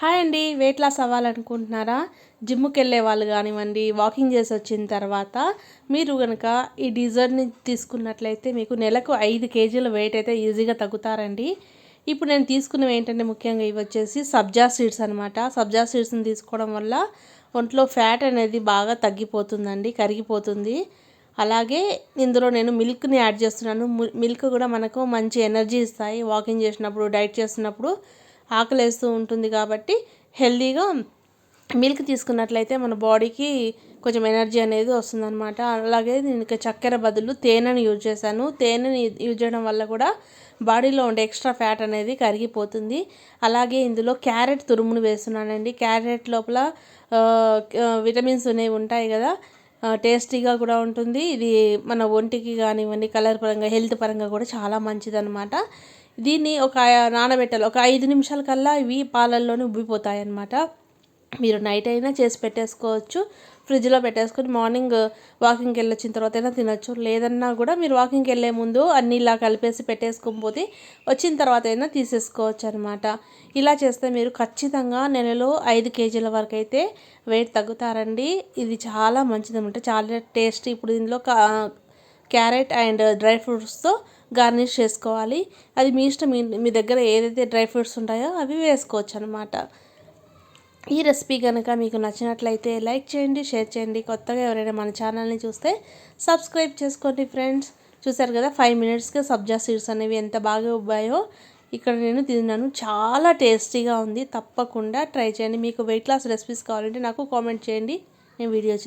Hi అండి. Weight loss అవ్వాలనుకుంటున్నారా? జిమ్‌కి వెళ్ళే వాళ్ళు కానివ్వండి, వాకింగ్ చేసి వచ్చిన తర్వాత మీరు గనుక ఈ డిజర్ట్‌ని తీసుకున్నట్లయితే మీకు నెలకు 5 కేజీల వెయిట్ అయితే ఈజీగా తగ్గుతారండి. ఇప్పుడు నేను తీసుకున్నవి ఏంటంటే ముఖ్యంగా ఇవి వచ్చేసి సబ్జా సీడ్స్ అనమాట. సబ్జా సీడ్స్‌ని తీసుకోవడం వల్ల ఒంట్లో ఫ్యాట్ అనేది బాగా తగ్గిపోతుందండి, కరిగిపోతుంది. అలాగే ఇందులో నేను మిల్క్‌ని యాడ్ చేస్తున్నాను. మిల్క్ కూడా మనకు మంచి ఎనర్జీ ఇస్తాయి. వాకింగ్ చేసినప్పుడు, డైట్ చేస్తున్నప్పుడు ఆకలేస్తూ ఉంటుంది కాబట్టి హెల్తీగా మిల్క్ తీసుకున్నట్లయితే మన బాడీకి కొంచెం ఎనర్జీ అనేది వస్తుందన్నమాట. అలాగే నేను చక్కెర బదులు తేనెని యూజ్ చేశాను. తేనెని యూజ్ చేయడం వల్ల కూడా బాడీలో ఉండే ఎక్స్ట్రా ఫ్యాట్ అనేది కరిగిపోతుంది. అలాగే ఇందులో క్యారెట్ తురుమును వేస్తున్నానండి. క్యారెట్ లోపల విటమిన్స్ అనేవి ఉంటాయి కదా, టేస్టీగా కూడా ఉంటుంది. ఇది మన ఒంటికి కానివ్వండి, కలర్ పరంగా, హెల్త్ పరంగా కూడా చాలా మంచిదన్నమాట. దీన్ని నానబెట్టాలి. ఒక 5 నిమిషాల కల్లా ఇవి పాలల్లోనే ఉబ్బిపోతాయి అన్నమాట. మీరు నైట్ అయినా చేసి పెట్టేసుకోవచ్చు. ఫ్రిడ్జ్లో పెట్టేసుకొని మార్నింగ్ వాకింగ్కి వెళ్ళొచ్చిన తర్వాత అయినా తినొచ్చు. లేదన్నా కూడా మీరు వాకింగ్కి వెళ్ళే ముందు అన్నీ ఇలా కలిపేసి పెట్టేసుకొని పోతే వచ్చిన తర్వాత అయినా తీసేసుకోవచ్చు అనమాట. ఇలా చేస్తే మీరు ఖచ్చితంగా నెలలో 5 కేజీల వరకు అయితే వెయిట్ తగ్గుతారండి. ఇది చాలా మంచిదన్నమాట, చాలా టేస్టీ. ఇప్పుడు ఇందులో క్యారెట్ అండ్ డ్రై ఫ్రూట్స్తో గార్నిష్ చేసుకోవాలి. అది మీ ఇష్టం. మీ దగ్గర ఏదైతే డ్రై ఫ్రూట్స్ ఉంటాయో అవి వేసుకోవచ్చు అనమాట. ఈ రెసిపీ కనుక మీకు నచ్చినట్లయితే లైక్ చేయండి, షేర్ చేయండి. కొత్తగా ఎవరైనా మన ఛానల్ని చూస్తే సబ్స్క్రైబ్ చేసుకోండి ఫ్రెండ్స్. చూసారు కదా, 5 మినిట్స్గా సబ్జా సీడ్స్ అనేవి ఎంత బాగా ఉబ్బాయో ఇక్కడ నేను తిన్నాను. చాలా టేస్టీగా ఉంది. తప్పకుండా ట్రై చేయండి. మీకు వెయిట్ లాస్ రెసిపీస్ కావాలంటే నాకు కామెంట్ చేయండి, నేను వీడియో